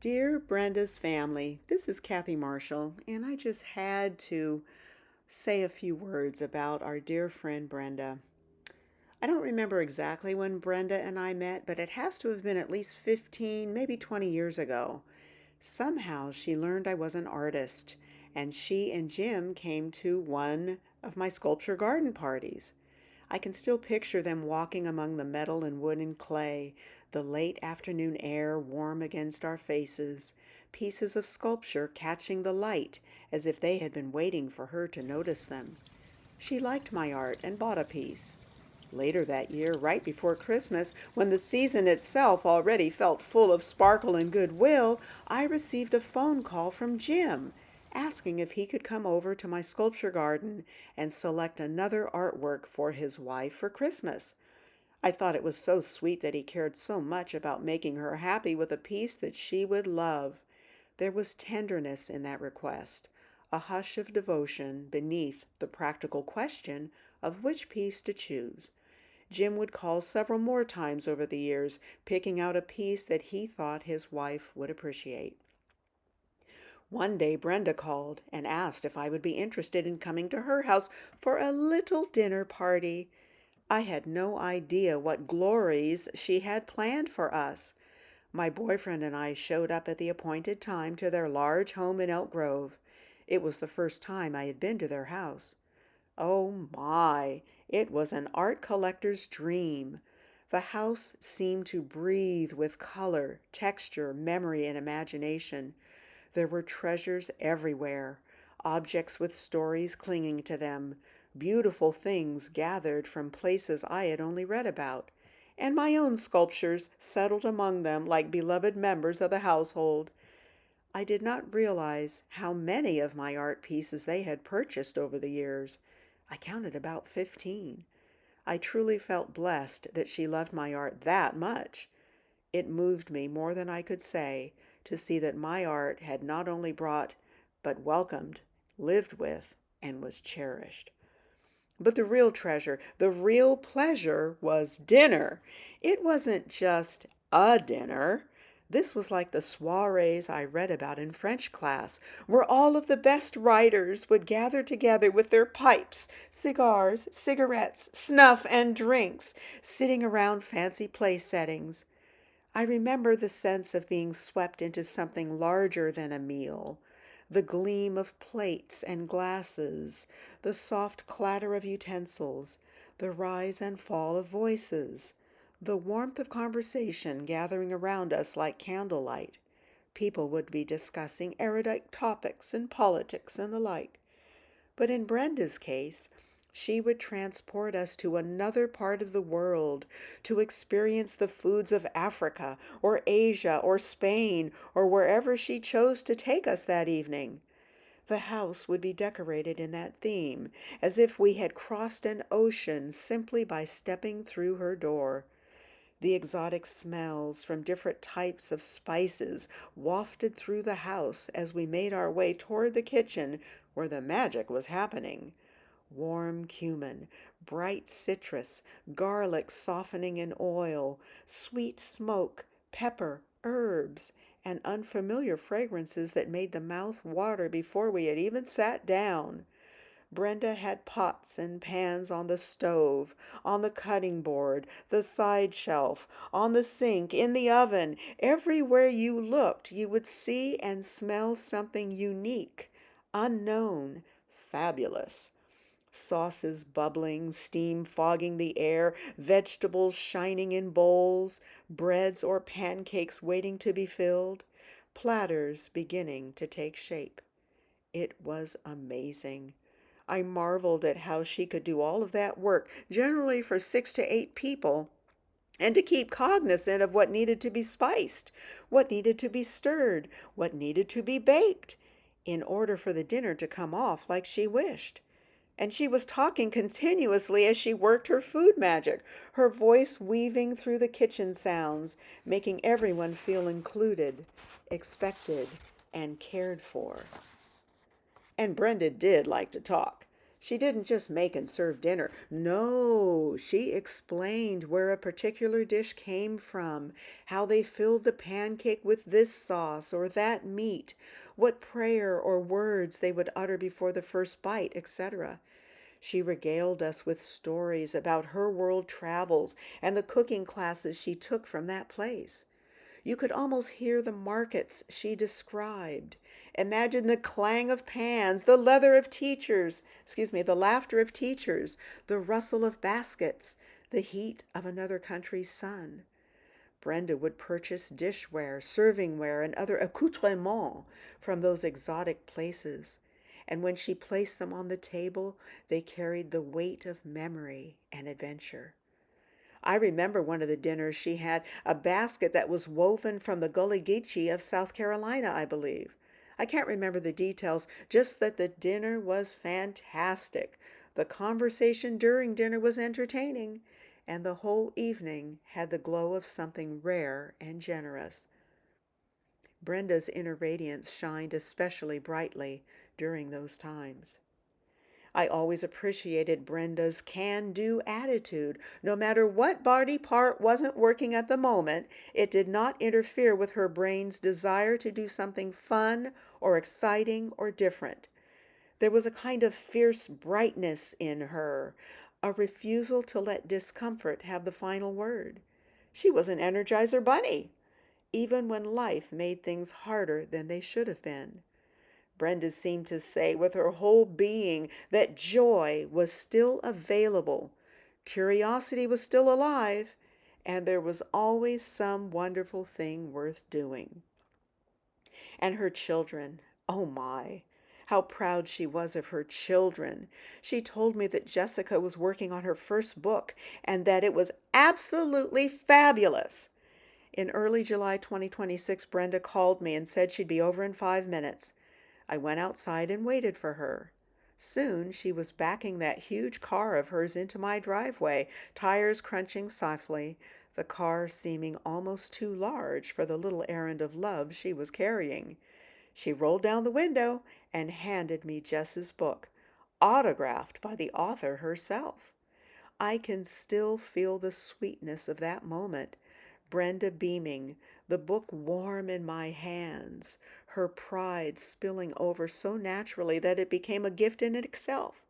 Dear Brenda's family, this is Kathy Marshall, and I just had to say a few words about our dear friend Brenda. I don't remember exactly when Brenda and I met, but it has to have been at least 15, maybe 20 years ago. Somehow she learned I was an artist, and she and Jim came to one of my sculpture garden parties. I can still picture them walking among the metal and wood and clay, the late afternoon air warm against our faces, pieces of sculpture catching the light as if they had been waiting for her to notice them. She liked my art and bought a piece. Later that year, right before Christmas, when the season itself already felt full of sparkle and goodwill, I received a phone call from Jim asking if he could come over to my sculpture garden and select another artwork for his wife for Christmas. I thought it was so sweet that he cared so much about making her happy with a piece that she would love. There was tenderness in that request, a hush of devotion beneath the practical question of which piece to choose. Jim would call several more times over the years, picking out a piece that he thought his wife would appreciate. One day Brenda called and asked if I would be interested in coming to her house for a little dinner party. I had no idea what glories she had planned for us. My boyfriend and I showed up at the appointed time to their large home in Elk Grove. It was the first time I had been to their house. Oh my, it was an art collector's dream. The house seemed to breathe with color, texture, memory, and imagination. There were treasures everywhere, objects with stories clinging to them, beautiful things gathered from places I had only read about, and my own sculptures settled among them like beloved members of the household. I did not realize how many of my art pieces they had purchased over the years. I counted about 15. I truly felt blessed that she loved my art that much. It moved me more than I could say to see that my art had not only brought, but welcomed, lived with, and was cherished. But the real treasure, the real pleasure was dinner. It wasn't just a dinner. This was like the soirees I read about in French class, where all of the best writers would gather together with their pipes, cigars, cigarettes, snuff, and drinks, sitting around fancy place settings. I remember the sense of being swept into something larger than a meal, the gleam of plates and glasses, the soft clatter of utensils, the rise and fall of voices, the warmth of conversation gathering around us like candlelight. People would be discussing erudite topics and politics and the like. But in Brenda's case, she would transport us to another part of the world to experience the foods of Africa or Asia or Spain or wherever she chose to take us that evening. The house would be decorated in that theme, as if we had crossed an ocean simply by stepping through her door. The exotic smells from different types of spices wafted through the house as we made our way toward the kitchen where the magic was happening. Warm cumin, bright citrus, garlic softening in oil, sweet smoke, pepper, herbs, and unfamiliar fragrances that made the mouth water before we had even sat down. Brenda had pots and pans on the stove, on the cutting board, the side shelf, on the sink, in the oven. Everywhere you looked, you would see and smell something unique, unknown, fabulous. Sauces bubbling, steam fogging the air, vegetables shining in bowls, breads or pancakes waiting to be filled, platters beginning to take shape. It was amazing. I marveled at how she could do all of that work, generally for 6 to 8 people, and to keep cognizant of what needed to be spiced, what needed to be stirred, what needed to be baked, in order for the dinner to come off like she wished. And she was talking continuously as she worked her food magic, her voice weaving through the kitchen sounds, making everyone feel included, expected, and cared for. And Brenda did like to talk. She didn't just make and serve dinner. No, she explained where a particular dish came from, how they filled the pancake with this sauce or that meat, what prayer or words they would utter before the first bite, etc. She regaled us with stories about her world travels and the cooking classes she took from that place. You could almost hear the markets she described. Imagine the clang of pans, the the laughter of teachers, the rustle of baskets, the heat of another country's sun. Brenda would purchase dishware, servingware, and other accoutrements from those exotic places. And when she placed them on the table, they carried the weight of memory and adventure. I remember one of the dinners she had a basket that was woven from the Gullah Geechee of South Carolina, I believe. I can't remember the details, just that the dinner was fantastic. The conversation during dinner was entertaining, and the whole evening had the glow of something rare and generous. Brenda's inner radiance shined especially brightly during those times. I always appreciated Brenda's can-do attitude. No matter what body part wasn't working at the moment, it did not interfere with her brain's desire to do something fun or exciting or different. There was a kind of fierce brightness in her, a refusal to let discomfort have the final word. She was an Energizer bunny, even when life made things harder than they should have been. Brenda seemed to say with her whole being that joy was still available, curiosity was still alive, and there was always some wonderful thing worth doing. And her children, oh my, how proud she was of her children. She told me that Jessica was working on her first book and that it was absolutely fabulous. In early July 2026, Brenda called me and said she'd be over in 5 minutes. I went outside and waited for her. Soon she was backing that huge car of hers into my driveway, tires crunching softly, the car seeming almost too large for the little errand of love she was carrying. She rolled down the window and handed me Jess's book, autographed by the author herself. I can still feel the sweetness of that moment. Brenda beaming, the book warm in my hands, her pride spilling over so naturally that it became a gift in itself.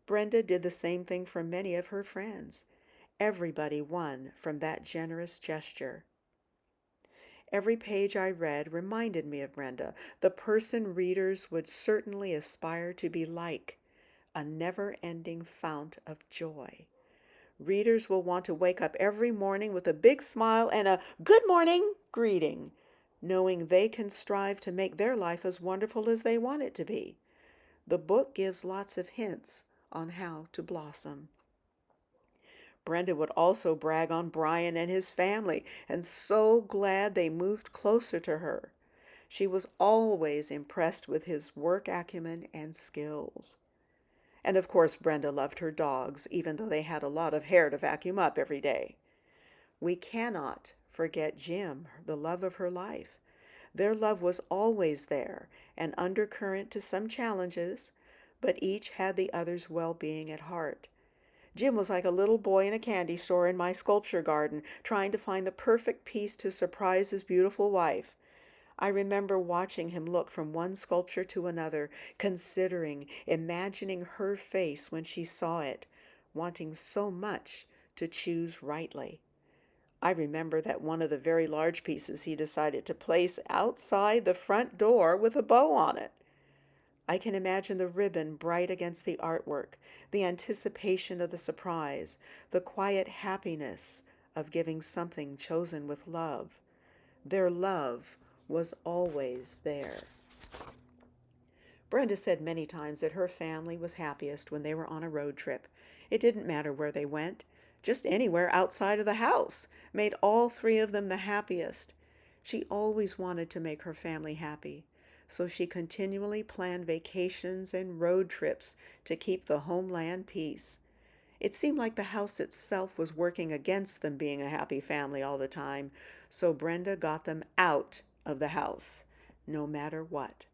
Brenda did the same thing for many of her friends. Everybody won from that generous gesture. Every page I read reminded me of Brenda, the person readers would certainly aspire to be like, a never-ending fount of joy. Readers will want to wake up every morning with a big smile and a good morning greeting, knowing they can strive to make their life as wonderful as they want it to be. The book gives lots of hints on how to blossom. Brenda would also brag on Brian and his family, and so glad they moved closer to her. She was always impressed with his work acumen and skills. And of course, Brenda loved her dogs, even though they had a lot of hair to vacuum up every day. We cannot forget Jim, the love of her life. Their love was always there, an undercurrent to some challenges, but each had the other's well-being at heart. Jim was like a little boy in a candy store in my sculpture garden, trying to find the perfect piece to surprise his beautiful wife. I remember watching him look from one sculpture to another, considering, imagining her face when she saw it, wanting so much to choose rightly. I remember that one of the very large pieces he decided to place outside the front door with a bow on it. I can imagine the ribbon bright against the artwork, the anticipation of the surprise, the quiet happiness of giving something chosen with love. Their love was always there. Brenda said many times that her family was happiest when they were on a road trip. It didn't matter where they went, just anywhere outside of the house made all three of them the happiest. She always wanted to make her family happy, so she continually planned vacations and road trips to keep the homeland peace. It seemed like the house itself was working against them being a happy family all the time, so Brenda got them out of the house, no matter what.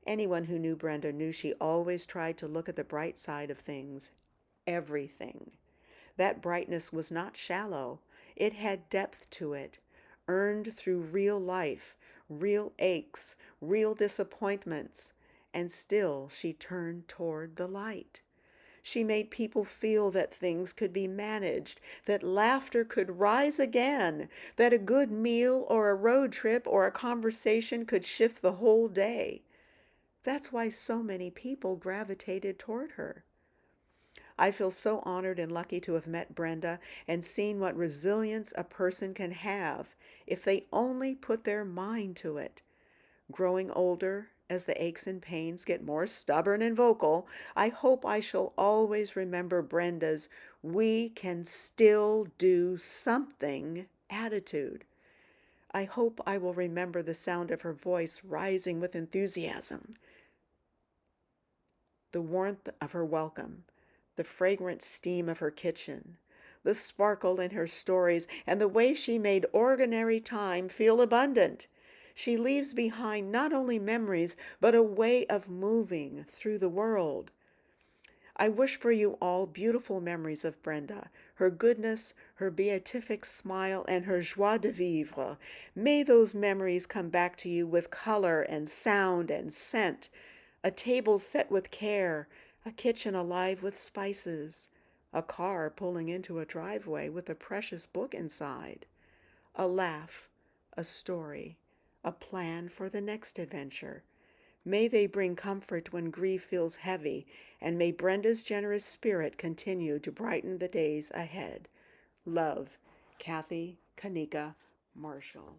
Anyone who knew Brenda knew she always tried to look at the bright side of things, everything. That brightness was not shallow. It had depth to it, earned through real life, real aches, real disappointments, and still she turned toward the light. She made people feel that things could be managed, that laughter could rise again, that a good meal or a road trip or a conversation could shift the whole day. That's why so many people gravitated toward her. I feel so honored and lucky to have met Brenda and seen what resilience a person can have if they only put their mind to it. Growing older, as the aches and pains get more stubborn and vocal, I hope I shall always remember Brenda's "we can still do something" attitude. I hope I will remember the sound of her voice rising with enthusiasm, the warmth of her welcome, the fragrant steam of her kitchen, the sparkle in her stories, and the way she made ordinary time feel abundant. She leaves behind not only memories, but a way of moving through the world. I wish for you all beautiful memories of Brenda, her goodness, her beatific smile, and her joie de vivre. May those memories come back to you with color and sound and scent, a table set with care, a kitchen alive with spices, a car pulling into a driveway with a precious book inside, a laugh, a story, a plan for the next adventure. May they bring comfort when grief feels heavy, and may Brenda's generous spirit continue to brighten the days ahead. Love, Kathy Kanika Marshall.